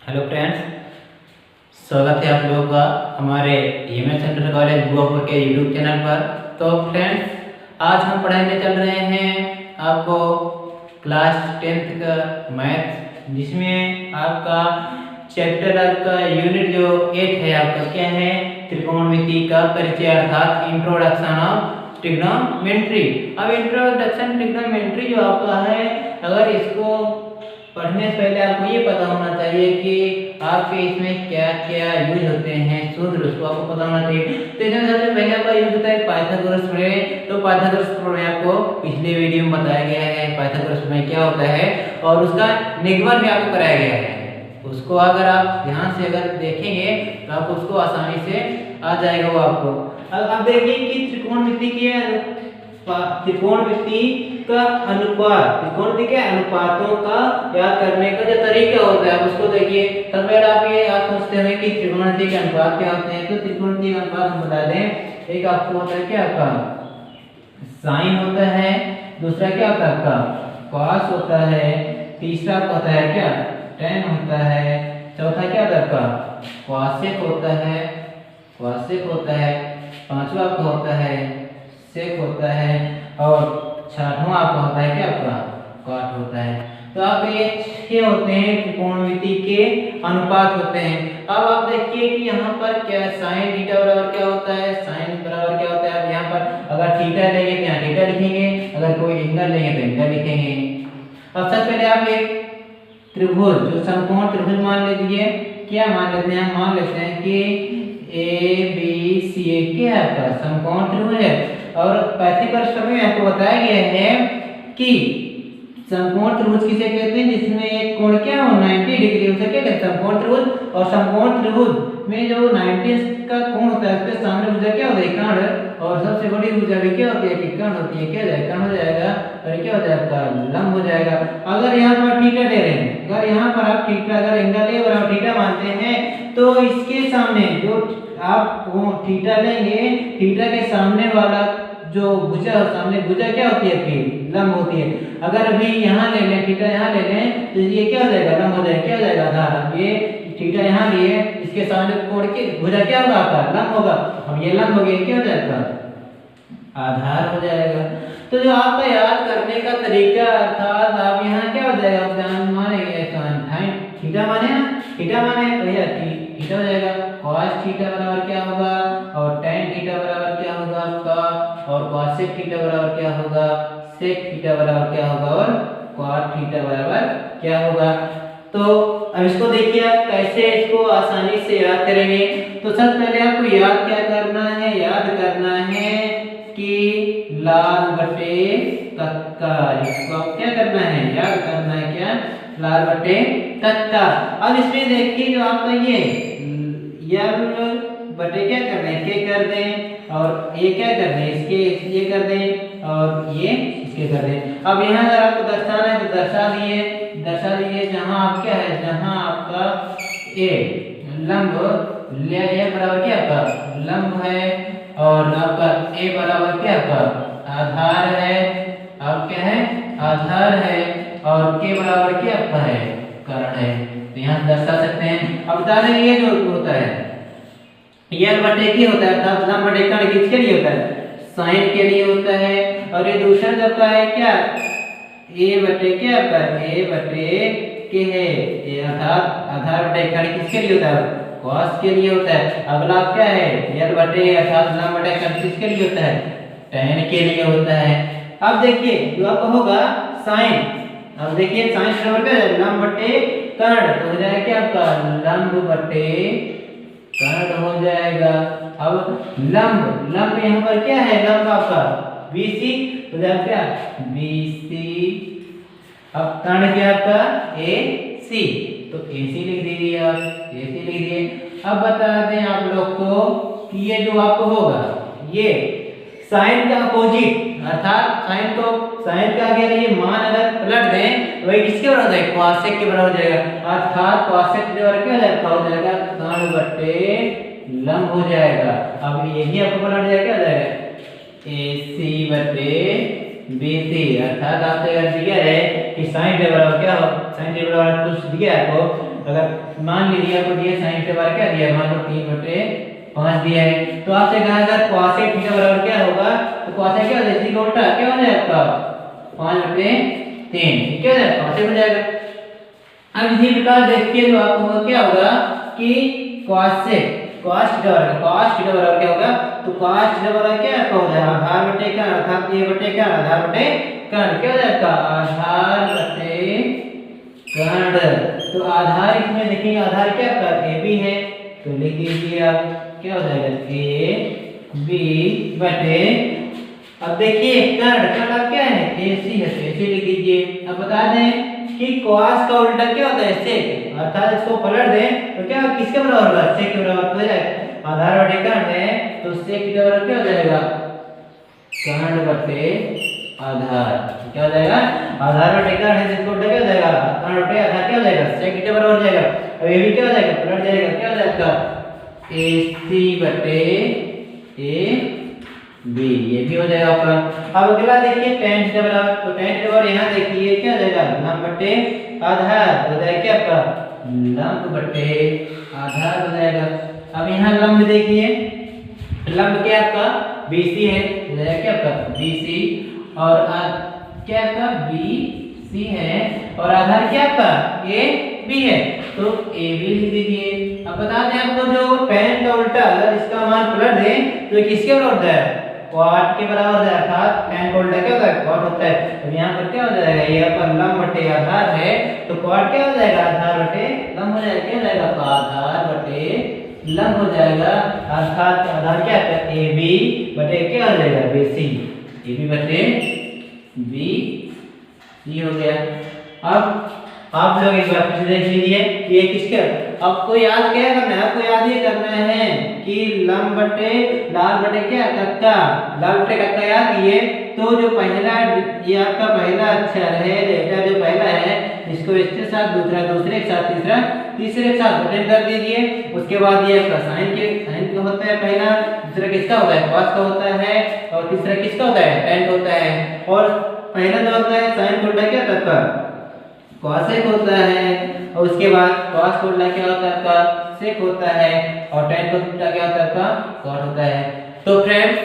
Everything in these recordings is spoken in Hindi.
हेलो फ्रेंड्स, स्वागत है आप लोगों का हमारे एमएस सेंटर कॉलेज बुआपुर के यूट्यूब चैनल पर। तो फ्रेंड्स, आज हम पढ़ाने चल रहे हैं आपको क्लास 10th का मैथ, जिसमें आपका चैप्टर आपका यूनिट जो 8 है आपका क्या है, त्रिकोणमिति का परिचय अर्थात इंट्रोडक्शन ऑफ ट्रिग्नोमेट्री। अब इंट्रोडक्शन ट्रिग्नोमेट्री जो आपका है, अगर इसको पढ़ने से पहले आपको ये पता होना चाहिए कि आपके इसमें क्या क्या यूज होते हैं, सूत्र उसको आपको पता होना चाहिए। तो इसमें सबसे पहले आपका यूज होता है पाइथागोरस प्रमेय। तो पाइथागोरस प्रमेय आपको पिछले वीडियो में बताया गया है, पाइथागोरस प्रमेय क्या होता है और उसका निगमन भी आपको कराया गया है। उसको अगर आप ध्यान से अगर देखेंगे तो आपको उसको आसानी से आ जाएगा वो आपको। अब देखिए कि त्रिकोणमिति का अनुपात, त्रिकोणमिति के अनुपातों का याद करने का जो तरीका होता है उसको देखिए। तब पहले आप ये आप सोचते हैं कि त्रिकोणमिति के अनुपात क्या होते हैं। तो त्रिकोणमिति का अनुपात हम बता दें, एक आपको होता है क्या, आपका साइन होता है, दूसरा क्या होता है आपका कॉस होता है, तीसरा आपका होता है क्या टेन होता है, चौथा क्या होता है आपका कॉसेक होता है, पांचवा आपका होता है सेक होता है और छठवां आपका होता है क्या आपका कॉट होता है। तो आप ये 6 होते हैं त्रिकोणमिति के अनुपात होते हैं। अब आप देखिए कि यहाँ पर क्या साइन थीटा बराबर क्या होता है, साइन बराबर क्या होता है। अब यहाँ पर अगर थीटा लेंगे तो यहाँ थीटा लिखेंगे, अगर कोई एंगल लेंगे तो एंगल लिखेंगे। अब सबसे पहले आप एक त्रिभुज, जो समकोण त्रिभुज मान लीजिए, क्या मान लेते हैं, मान लेते हैं कि ABC क्या है आपका समकोण त्रिभुज है। और पाइथागोरस प्रमेय में आपको बताया गया है कि समकोण त्रिभुज किसे कहते हैं, जिसमें एक कोण क्या हो 90 डिग्री, उसे क्या कहते हैं समकोण त्रिभुज। और समकोण त्रिभुज में जो 90 का कोण होता है उसके सामने भुजा क्या होता है कर्ण, और सबसे बड़ी भुजा भी क्या होती है कि कर्ण होती है। क्या जाएगा कर्ण हो जाएगा और क्या हो जाएगा लंब हो जाएगा। अगर यहाँ पर थीटा ले रहे हैं, अगर यहाँ पर आप थीटा अगर एंगल ए बराबर थीटा मानते हैं तो इसके सामने जो आप थीटा लेंगे, थीटा के सामने वाला जो भुजा, सामने भुजा क्या होती है आपकी लंब होती है। अगर अभी यहाँ ले लें, थीटा यहाँ ले लें तो ये क्या हो जाएगा लंब हो जाएगा, क्या हो जाएगा आधार। ये थीटा यहाँ लिए, इसके सामने कोण की भुजा क्या होगा आपका लंब होगा। अब ये लंब हो गया, क्या हो जाएगा आधार हो जाएगा। तो जो आपका याद करने का तरीका अर्थात आप यहाँ क्या हो जाएगा, आप ध्यान मानेंगे थीटा माने ना, थीटा माने तो यह थीटा हो जाएगा। cos थीटा बराबर क्या होगा और tan थीटा बराबर क्या होगा आपका, और cosec थीटा बराबर क्या होगा, sec थीटा बराबर क्या होगा और cot थीटा बराबर क्या होगा। तो अब इसको देखिए आप कैसे इसको आसानी से याद करेंगे। तो सबसे पहले आपको याद क्या करना है, याद करना है कि लाल बटे तक्का, इसको आप क्या करना है याद करना है, क्या लाल बटे तक्का। अब इसमें देखिए जो आपका ये यल बटे क्या कर दें के कर दें, और ये क्या कर दें इसके ये कर दें और ये इसके कर दें। अब यहाँ अगर आपको दर्शाना है तो दर्शा दिए जहाँ आप क्या है, जहाँ आपका ए लंब ले बराबर क्या आपका लंब है और आपका ए बराबर क्या आपका आधार है, अब क्या है आधार है, और के बराबर क्या आपका है कर्ण है। तो यहाँ दर्शा सकते हैं। अब बता दें ये जो होता है यल बटे की होता है अर्थात लंब बटे कर्ण किसके लिए होता है, साइन के लिए होता है। और ये दूसरा जब का है क्या ए बटे क्या आपका ए बटे के है, ये अर्थात आधार बटे कर्ण किसके लिए होता है cos के लिए होता है। अगला क्या है यल बटे अर्थात लंब बटे कर्ण किसके लिए होता है tan के लिए होता है। अब देखिए जो आपका होगा साइन, अब देखिए साइन बराबर क्या है लंब बटे कर्ण, तो हो जाएगा क्या आपका लंब बटे कर्ण हो जाएगा। अब लंब यहाँ पर क्या है लंब आपका BC हो जाएगा क्या BC। अब कर्ण क्या आपका AC, तो AC लिख दीजिए आप, AC लिख दिए। अब बता दें आप लोग को कि ये जो आपको होगा ये साइन का अपोजिट अर्थात साइन का अगर ये मान अगर पलट दें तो वही किसके बराबर हो जाएगा cosec के बराबर हो जाएगा। अर्थात cosec के बराबर क्या हो जाएगा कर्ण बटे लंब हो जाएगा। अब यही आपको पलट जाएगा क्या हो जाएगा AC बटे BC। अर्थात आपसे अगर दिया है कि साइन के बराबर क्या हो, साइन के बराबर कुछ दिया है आपको अगर मान लीजिए आपको दिया sin थीटा बराबर क्या दिया, मान लो 3/5 दिया है, तो आपसे कहा अगर cos थीटा बराबर क्या होगा, तो cos क्या हो जाएगा, इसी का उल्टा क्या हो जाएगा आपका 5/3, क्या हो जाएगा cos हो जाएगा। अब इसी प्रकार देखिए तो आपको क्या होगा कि cos थीटा बराबर क्या होगा, तो cos थीटा बराबर क्या हो जाएगा, आधार बटे क्या, अर्थात ये बटे क्या, आधार बटे कर्ण, क्या हो जाएगा आधार बटे कर्ण। तो आधार इसमें देखिए आधार क्या आपका ए बी है, तो लिख दीजिए आप क्या हो जाएगा ए बी बटे, अब देखिए कर्ण आप क्या है ए सी है, तो ऐसे लिख दीजिए। अब बता दें कि cos का उल्टा क्या होता है sec, अर्थात इसको पलट दें तो क्या किसके बराबर होगा, sec के बराबर हो जाएगा। आधार बटे कर्ण है तो sec के बराबर क्या हो जाएगा, कर्ण बटे आधार, क्या हो जाएगा आधार बटे कर्ण है, इसको उल्टा क्या हो जाएगा कर्ण बटे आधार, क्या हो जाएगा sec के बराबर हो जाएगा। अब ये भी क्या हो जाएगा पलट जाएगा, क्या हो जाएगा ac बटे a बी, ये भी हो जाएगा आपका। अब अगला देखिए tan थीटा बराबर, तो tan थीटा बराबर यहाँ देखिए क्या हो जाएगा लंब बटे आधार, हो जाएगा क्या आपका लंब बटे आधार हो जाएगा। अब यहाँ लंब देखिए, लंब क्या आपका BC है, हो जाएगा क्या आपका BC, और क्या आपका BC है, और आधार क्या आपका AB है, तो AB लिख दीजिए। अब बता दें आपको जो tan का उल्टा अगर इसका मान पलट दें तो ये किसके बराबर होता है, cot के बराबर है, अर्थात tan का उल्टा क्या होता है cot होता है। तो यहाँ पर क्या हो जाएगा, ये पर लंब बटे आधार है तो cot क्या हो जाएगा आधार बटे लंब हो जाएगा, क्या हो जाएगा तो आधार बटे लंब हो जाएगा, अर्थात आधार क्या है AB बटे क्या हो जाएगा BC, AB बटे BC हो गया। अब आप लोग एक बार फिर देख लीजिए कि ये किसके, आपको याद क्या करना है, आपको याद ये करना है कि लंब बटे लाल बटे क्या कक्का, लाल बटे कक्का याद किए, तो जो पहला ये आपका पहला अक्षर है लेटर जो पहला है इसको इसके साथ दूसरा, दूसरे के साथ तीसरा, तीसरे के साथ बटन कर दीजिए। उसके बाद ये आपका साइन का होता है पहला, दूसरा किसका होता है cos का होता है, और तीसरा किसका होता है tan का होता है, और पहला जो होता है साइन का उल्टा क्या कक्का cosec होता है, और उसके बाद cos का उल्टा क्या होता है आपका sec होता है, और tan का उल्टा क्या होता है आपका cot होता है। तो फ्रेंड्स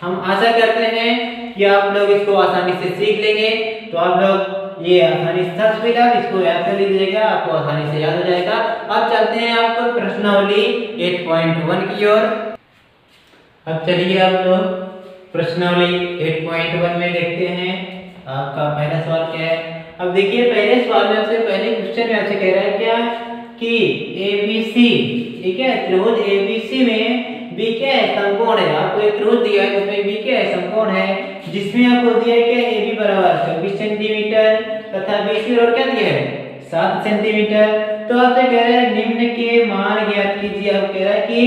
हम आशा करते हैं कि आप लोग इसको आसानी से सीख लेंगे, तो आप लोग ये आसानी से सर्च पे इसको याद कर लीजिएगा, आपको आसानी से याद हो जाएगा। अब चलते हैं आपको प्रश्नावली 8.1 की ओर। अब चलिए आप लोग प्रश्नावली 8.1 में देखते हैं आपका पहला सवाल क्या है। अब देखिए पहले सवाल में आपसे पहले क्वेश्चन में आपसे कह रहा है क्या कि ABC, ठीक है, त्रिभुज ABC में B क्या है समकोण है, आपको एक त्रिभुज दिया है जिसमें B क्या है समकोण है, जिसमें आपको दिया है क्या AB बराबर 24 सेंटीमीटर तथा BC बराबर क्या दिया है 7 सेंटीमीटर। तो आपसे कह रहा है निम्न के मान ज्ञात कीजिए। आप कह रहा है कि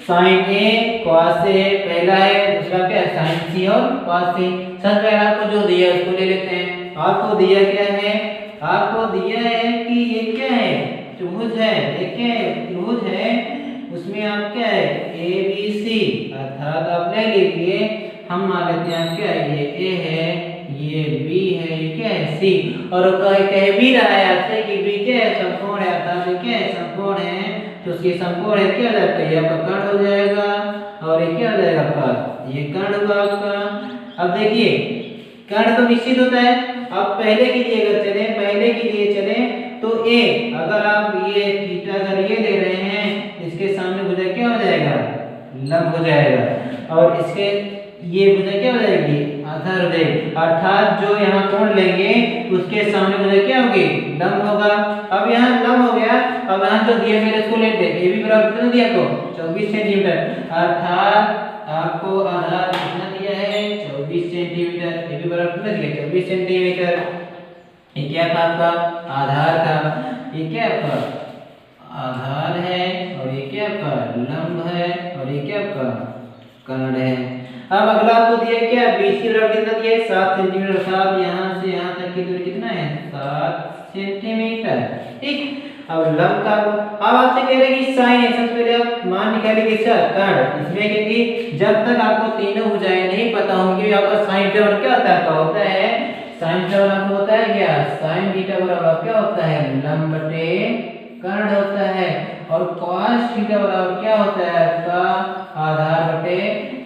sin A cos A पहला है, दूसरा क्या है sin C और cos C। सबसे पहले आपको जो दिया है उसको ले लेते हैं। आपको दिया क्या है, आपको दिया है कि ये क्या है त्रिभुज है, ये क्या है त्रिभुज है, उसमें आप क्या है ABC, अर्थात आप ले लीजिए हम मान लेते हैं क्या है ये A है, ये B है, ये क्या है C, और कह भी रहा है आपसे कि B क्या है समकोण है, अर्थात ये क्या है समकोण है, तो उसके समकोण है क्या हो जाएगा, ये आपका कर्ण हो जाएगा, और ये क्या हो जाएगा आपका ये कर्ण होगा आपका। अब देखिए कर्ण तो निश्चित होता है, अब पहले के लिए अगर चले, पहले के लिए चले तो A अगर आप ये थीटा अगर ये ले रहे हैं इसके सामने भुजा क्या हो जाएगा लंब हो जाएगा, और इसके ये भुजा क्या हो जाएगी आधार हो जाएगी, अर्थात जो यहाँ कोण लेंगे उसके सामने भुजा क्या होगी लंब होगा। अब यहाँ लंब हो गया, अब यहाँ जो दिया मेरे इसको लेते हैं AB बराबर कितना दिया तो 24 सेंटीमीटर, अर्थात आपको आधार कितना दिया है 24 सेंटीमीटर, AB बराबर कितना दिया 24 सेंटीमीटर। ये क्या था आपका आधार था, ये क्या आपका आधार है, और ये क्या आपका लंब है, और ये क्या आपका कर्ण है। अब अगला आपको दिया क्या BC बराबर कितना दिया है 7 सेंटीमीटर, अर्थात यहाँ से यहाँ तक की दूरी कितना है 7 सेंटीमीटर, ठीक। अब लंब का अब आपसे कह रहे हैं कि sin है, सबसे पहले आप मान निकालिए किसका कर्ण, इसमें क्योंकि जब तक आपको तीनों भुजाएं नहीं पता होंगी आपका sin थीटा क्या होता है, होता है sin थीटा बराबर होता है क्या sin थीटा बराबर क्या होता है लंब बटे कर्ण होता है और cos थीटा बराबर क्या होता है आपका आधार बटे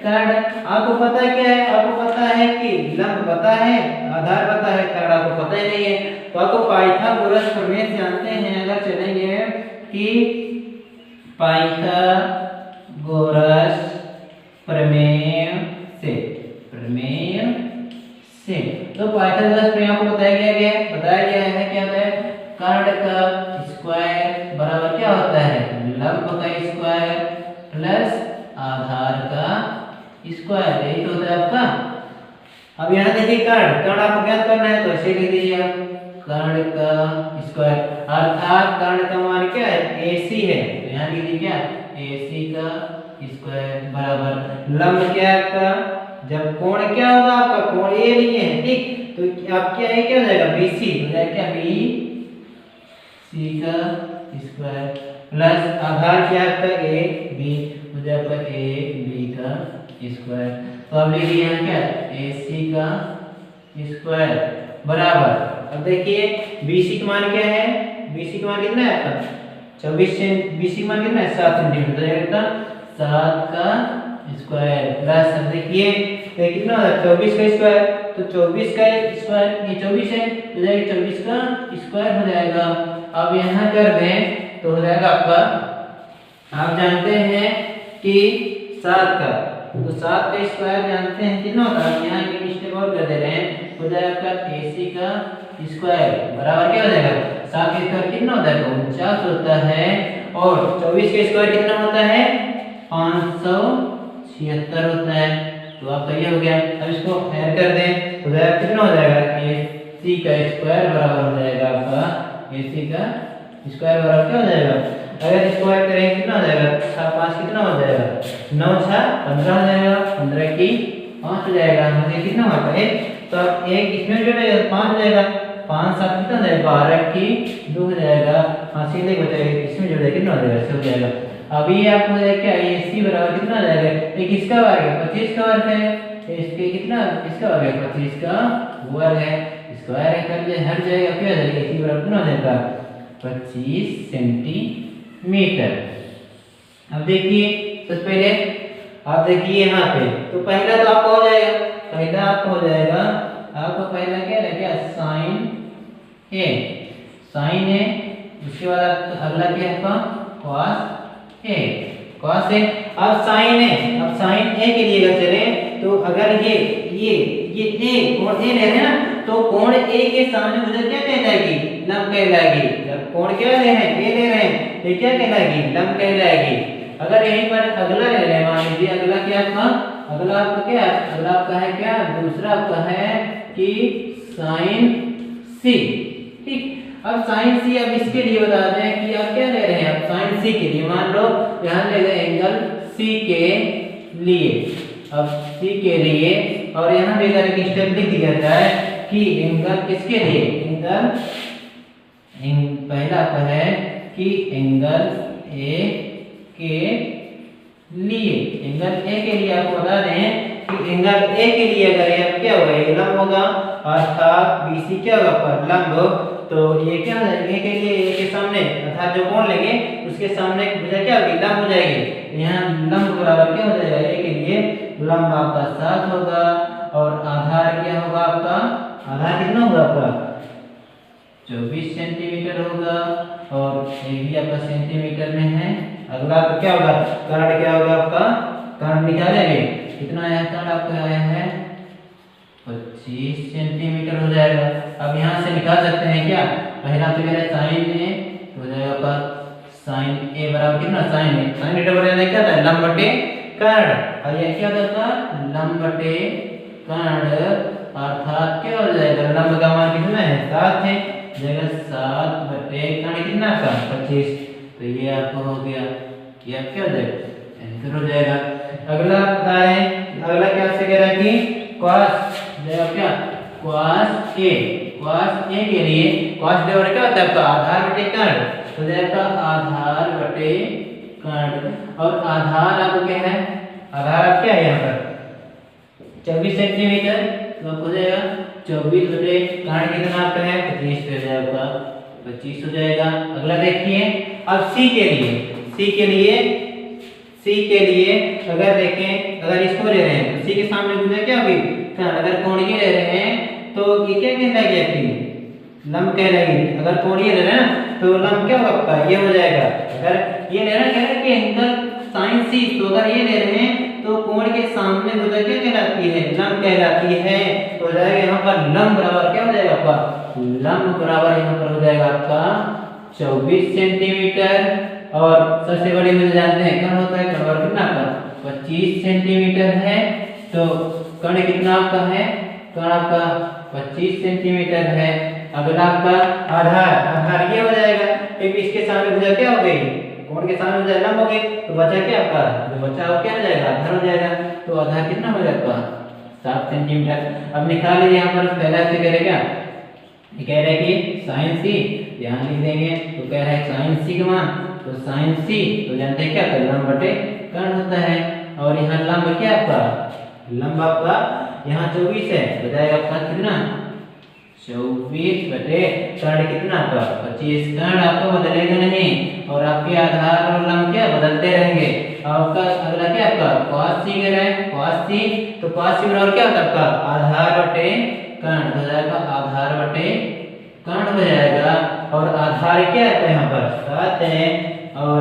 कर्ण। आपको पता क्या है, आपको पता है कि लंब पता है, आधार पता है, कर्ण आपको पता ही नहीं है। तो आपको पाइथागोरस प्रमेय जानते हैं, अगर चलेंगे कि पाइथागोरस प्रमेय से तो पाइथागोरस प्रमेय आपको बताया गया है क्या होता है, कर्ण का स्क्वायर बराबर क्या होता है लंब का स्क्वायर प्लस आधार का स्क्वायर, यही तो होता है आपका। अब यहाँ देखिए कर्ण आपको ज्ञात करना है तो ऐसे लिख दीजिए आप कर्ण का स्क्वायर, अर्थात कर्ण का मान क्या है AC है, तो यहाँ लिख दीजिए क्या AC का स्क्वायर बराबर लंब क्या है आपका, जब कोण क्या होगा आपका कोण A नहीं है ठीक, तो आप क्या है क्या हो जाएगा BC हो जाएगा क्या BC का स्क्वायर प्लस आधार क्या है आपका AB हो जाएगा AB का स्क्वायर। तो अब लिखिए यहाँ क्या AC का स्क्वायर बराबर, अब देखिए BC का मान क्या है, BC का मान कितना है आपका 24 से BC का मान कितना है 7 सेंटीमीटर जाएगा, 7 का स्क्वायर प्लस अब देखिए कितना होगा 24 का स्क्वायर, तो 24 का स्क्वायर ये 24 है तो जाएगा 24 का स्क्वायर हो जाएगा। अब यहाँ कर दें तो हो जाएगा आपका, आप जानते हैं कि 7 का, तो 7 का स्क्वायर जानते हैं कितना होता है, यहाँ एक स्टेप और कर दे रहे हैं, हो जाएगा आपका AC का स्क्वायर बराबर क्या हो जाएगा 7 का स्क्वायर कितना होता है 49 होता है, और 24 का स्क्वायर कितना होता है 576 होता है। तो आपका ये हो गया। अब इसको ऐड कर दें तो कितना हो जाएगा AC का स्क्वायर बराबर हो जाएगा आपका AC का स्क्वायर बराबर क्या हो जाएगा, अगर स्क्वायर करेंगे कितना हो जाएगा 6 5 कितना हो जाएगा 9 6 15 हो जाएगा, 15 की 5 हो जाएगा, मुझे कितना होता है तो अब एक इसमें जोड़ेगा 5 हो जाएगा, 5 7 कितना हो जाएगा 12 की 2 हो जाएगा, हाँ सीधे बचेगा इसमें जोड़ेगा कितना हो जाएगा 6 हो जाएगा। अभी आप हो जाएगा क्या AC बराबर कितना हो जाएगा, एक इसका वर्ग है 25 का वर्ग है, इसके कितना इसका वर्ग है 25 का वर्ग है, स्क्वायर है कर ले हर जाएगा क्या हो जाएगा AC बराबर कितना हो जाएगा 25 सेंटीमीटर। अब देखिए सबसे पहले आप देखिए यहाँ पे, तो पहला तो आपका हो जाएगा, पहला आपका हो जाएगा, आपका पहला क्या रहेगा साइन ए, उसके बाद अगला क्या है आपका कॉस ए। अब साइन ए के लिए अगर चलें तो अगर ये ए कोण ए ले रहे हैं ना, तो कोण ए के सामने मुझे क्या कहलाएगी लंब कहलाएगी, जब कोण क्या ले रहे हैं ए ले रहे हैं ये क्या कहलाएगी लंब कहलाएगी। अगर यहीं पर अगला ले रहे हैं, मान लीजिए अगला क्या आपका, अगला आपका क्या है, अगला आपका है क्या दूसरा आपका है कि साइन सी, ठीक। अब साइन सी, अब इसके लिए बता दें कि आप क्या ले रहे हैं, अब साइन सी के लिए मान लो यहाँ ले रहे एंगल सी के लिए, अब सी के लिए, और यहाँ भी अगर एक स्टेप लिख दिया जाए कि एंगल किसके लिए, एंगल पहला आपका है कि एंगल ए के लिए, एंगल ए के लिए आपको बता दें कि एंगल ए के लिए अगर ये क्या होगा ये लंब होगा, अर्थात BC क्या होगा पर लंब, तो ये क्या हो जाएगा ए के लिए, ए के सामने अर्थात जो कोण लेंगे उसके सामने भुजा क्या होगी लंब हो जाएगी, यहाँ लंब बराबर क्या हो जाएगा ए के लिए लंब आपका 7 होगा, और आधार क्या होगा आपका, आधार कितना होगा आपका 24 सेंटीमीटर होगा, और ये भी आपका सेंटीमीटर में है। अगला तो क्या होगा कर्ण, क्या होगा आपका कर्ण निकालेंगे कितना आया, कर्ण आपका आया है 25 सेंटीमीटर हो जाएगा। अब यहाँ से निकाल सकते हैं क्या, पहला तो मेरा साइन ए हो जाएगा आपका साइन ए बराबर कितना साइन ए, साइन ए बराबर क्या था लंब बटे कर्ण, और ये क्या होता लंब बटे कर्ण, अर्थात क्या हो जाएगा लंब का मान कितना है 7 है, जगह 7 बटे कर्ण कितना का 25, तो ये आपको हो गया, ये आप क्या हो जाएगा आंसर हो जाएगा। अगला बता रहे हैं, अगला क्या से कह रहा है कि cos जाएगा क्या cos ए के लिए cos बराबर क्या होता है आपका आधार बटे कर्ण, तो जाएगा आधार बटे कर्ण, और आधार आपको क्या है, आधार आप क्या है यहाँ पर 24 सेंटीमीटर, तो आपको हो जाएगा 24 बटे कर्ण कितना आपका है 25 हो जाएगा 25 हो जाएगा। अगला देखिए, अब सी के लिए अगर देखें, अगर इसको ले रहे हैं तो सी के सामने भुजा क्या होगी, अगर कोण ये ले रहे हैं तो ये क्या कहलाएगी आपकी, लंब कहलाएगी। अगर कोण ये ले रहे हैं ना तो लंब क्या होगा आपका, ये हो जाएगा। अगर ये ले रहे हैं, कह रहे हैं कि एंगल sin c, तो अगर ये ले रहे हैं तो कोण के सामने भुजा क्या कहलाती है, लंब कहलाती है। तो हो जाएगा यहाँ पर लंब बराबर क्या हो जाएगा आपका, लंब बराबर यहाँ पर हो जाएगा आपका 24 सेंटीमीटर। और सबसे बड़ी मुझे जानते हैं कर्ण होता है, कर्ण वर्ग कितना का 25 सेंटीमीटर है। तो कर्ण कितना आपका है, कर्ण आपका 25 सेंटीमीटर है। अगला आपका आधार ये हो जाएगा, क्योंकि इसके सामने भुजा क्या हो गई, कोण के सामने भुजा लंब हो गई, तो बचा क्या आपका, जो बचा वो क्या हो जाएगा, आधार हो जाएगा। तो आधार कितना हो जाएगा 7 सेंटीमीटर। अब निकाल लीजिए, यहाँ पर पहला से करेगा, ये कह रहा है कि sin c, ध्यान लिख देंगे, तो कह रहा है sin c का मान, तो sin c तो जानते हैं क्या, तो लंब बटे कर्ण होता है। और यहाँ लंब क्या आपका, लंब आपका यहाँ 24 है, हो जाएगा आपका कितना 24 बटे कर्ण कितना आपका 25। कर्ण आपका बदलेगा नहीं, और आपके आधार और लंब क्या बदलते रहेंगे। आपका अगला क्या आपका cos c कह रहा है, cos c, तो cos c बराबर क्या होता है आपका आधार बटे कर्ण हो जाएगा, आधार बटे कर्ण हो जाएगा। और आधार क्या है यहाँ पर 7 है, और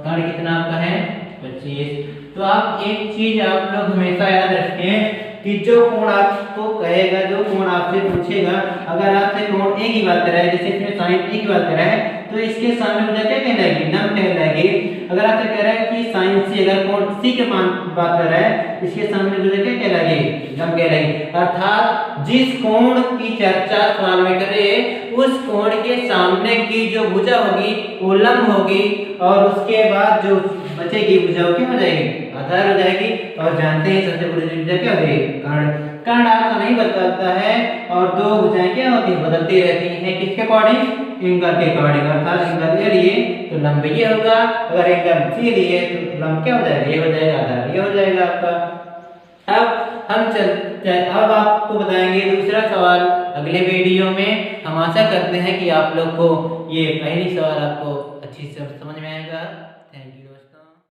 कर्ण कितना आपका है 25। तो आप एक चीज आप लोग हमेशा याद रखें कि जो कोण आपको कहेगा, जो कोण आपसे पूछेगा, अगर आपसे कोण ए की बात कर रहा है, जैसे इसमें sin ए की बात कर रहा है, तो इसके सामने मुझे क्या कहलाएगी, लंब कहलाएगी। अगर आपसे कह रहा है कि sin c, अगर कोण c के मान बात कर रहा है, इसके सामने मुझे क्या कहलाएगी, लंब कहलाएगी। अर्थात जिस कोण की चर्चा सवाल में करे, उस कोण के सामने की जो भुजा होगी वो लंब होगी, और उसके बाद जो बचेगी भुजा वो क्या हो जाएगी, आधार हो जाएगी। और जानते हैं सबसे बड़ी भुजा क्या होगी, कर्ण। कर्ण आपका नहीं बदलता है, और दो भुजाएं क्या होती है, बदलती रहती हैं, किसके अकॉर्डिंग, एंगल के अकॉर्डिंग। अर्थात एंगल ए लिए तो लंब ये होगा, अगर एंगल सी लिए तो लंब क्या हो जाएगा, ये हो जाएगा, आधार ये हो जाएगा आपका। अब हम अब आपको बताएंगे दूसरा सवाल अगले वीडियो में। हम आशा करते हैं कि आप लोग को ये पहली सवाल आपको अच्छी से समझ में आएगा। Thank you.